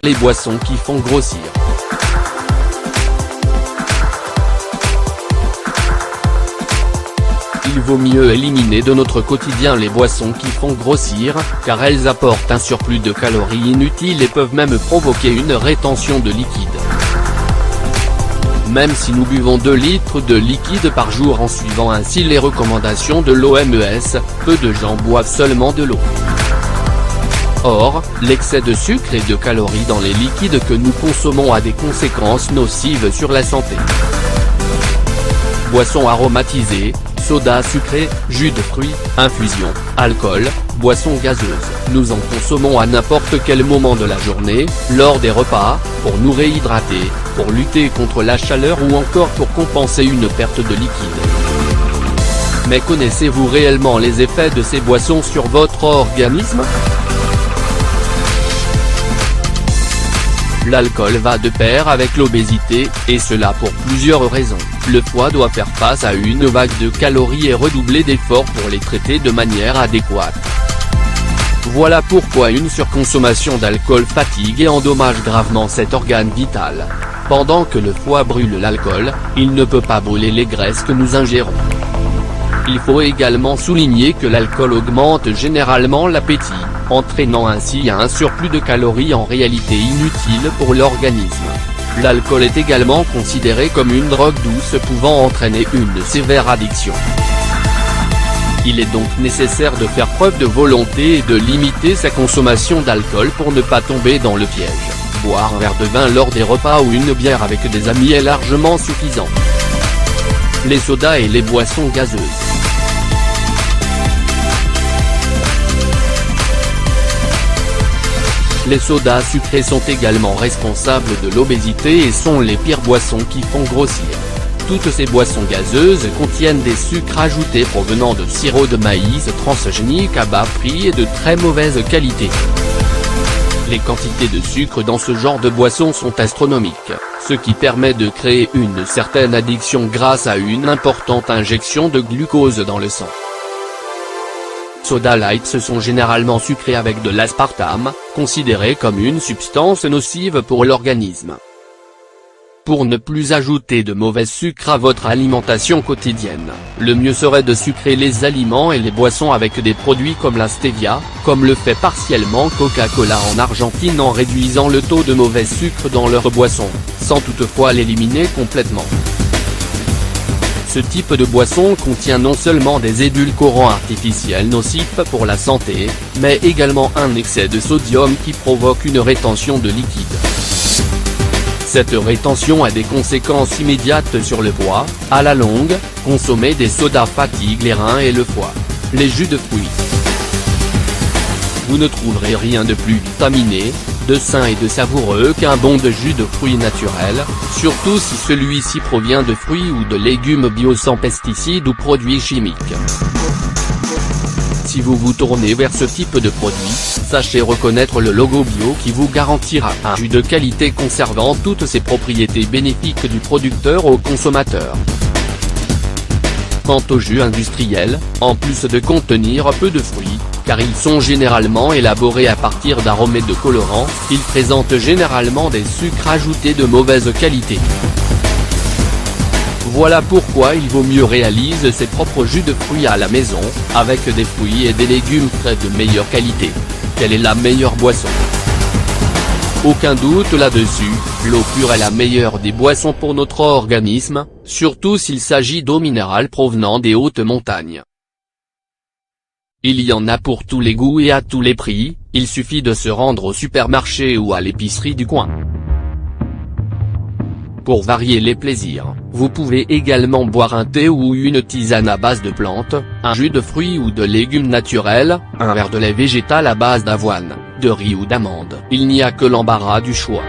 Les boissons qui font grossir. Il vaut mieux éliminer de notre quotidien les boissons qui font grossir, car elles apportent un surplus de calories inutiles et peuvent même provoquer une rétention de liquide. Même si nous buvons 2 litres de liquide par jour en suivant ainsi les recommandations de l'OMS, peu de gens boivent seulement de l'eau. Or, l'excès de sucre et de calories dans les liquides que nous consommons a des conséquences nocives sur la santé. Boissons aromatisées, sodas sucrés, jus de fruits, infusions, alcool, boissons gazeuses, nous en consommons à n'importe quel moment de la journée, lors des repas, pour nous réhydrater, pour lutter contre la chaleur ou encore pour compenser une perte de liquide. Mais connaissez-vous réellement les effets de ces boissons sur votre organisme ? L'alcool va de pair avec l'obésité, et cela pour plusieurs raisons. Le foie doit faire face à une vague de calories et redoubler d'efforts pour les traiter de manière adéquate. Voilà pourquoi une surconsommation d'alcool fatigue et endommage gravement cet organe vital. Pendant que le foie brûle l'alcool, il ne peut pas brûler les graisses que nous ingérons. Il faut également souligner que l'alcool augmente généralement l'appétit, entraînant ainsi un surplus de calories en réalité inutile pour l'organisme. L'alcool est également considéré comme une drogue douce pouvant entraîner une sévère addiction. Il est donc nécessaire de faire preuve de volonté et de limiter sa consommation d'alcool pour ne pas tomber dans le piège. Boire un verre de vin lors des repas ou une bière avec des amis est largement suffisant. Les sodas et les boissons gazeuses. Les sodas sucrés sont également responsables de l'obésité et sont les pires boissons qui font grossir. Toutes ces boissons gazeuses contiennent des sucres ajoutés provenant de sirop de maïs transgénique à bas prix et de très mauvaise qualité. Les quantités de sucre dans ce genre de boissons sont astronomiques, ce qui permet de créer une certaine addiction grâce à une importante injection de glucose dans le sang. Soda light sont généralement sucrés avec de l'aspartame, considéré comme une substance nocive pour l'organisme. Pour ne plus ajouter de mauvais sucre à votre alimentation quotidienne, le mieux serait de sucrer les aliments et les boissons avec des produits comme la stevia, comme le fait partiellement Coca-Cola en Argentine en réduisant le taux de mauvais sucre dans leurs boissons, sans toutefois l'éliminer complètement. Ce type de boisson contient non seulement des édulcorants artificiels nocifs pour la santé, mais également un excès de sodium qui provoque une rétention de liquide. Cette rétention a des conséquences immédiates sur le poids. À la longue, consommer des sodas fatigue les reins et le foie. Les jus de fruits. Vous ne trouverez rien de plus vitaminé, de sain et de savoureux qu'un bon de jus de fruits naturel, surtout si celui-ci provient de fruits ou de légumes bio sans pesticides ou produits chimiques. Si vous vous tournez vers ce type de produit, sachez reconnaître le logo bio qui vous garantira un jus de qualité conservant toutes ses propriétés bénéfiques du producteur au consommateur. Quant aux jus industriels, en plus de contenir peu de fruits, car ils sont généralement élaborés à partir d'arômes et de colorants, ils présentent généralement des sucres ajoutés de mauvaise qualité. Voilà pourquoi il vaut mieux réaliser ses propres jus de fruits à la maison, avec des fruits et des légumes frais de meilleure qualité. Quelle est la meilleure boisson ? Aucun doute là-dessus, l'eau pure est la meilleure des boissons pour notre organisme, surtout s'il s'agit d'eau minérale provenant des hautes montagnes. Il y en a pour tous les goûts et à tous les prix, il suffit de se rendre au supermarché ou à l'épicerie du coin. Pour varier les plaisirs, vous pouvez également boire un thé ou une tisane à base de plantes, un jus de fruits ou de légumes naturels, un verre de lait végétal à base d'avoine, de riz ou d'amande. Il n'y a que l'embarras du choix.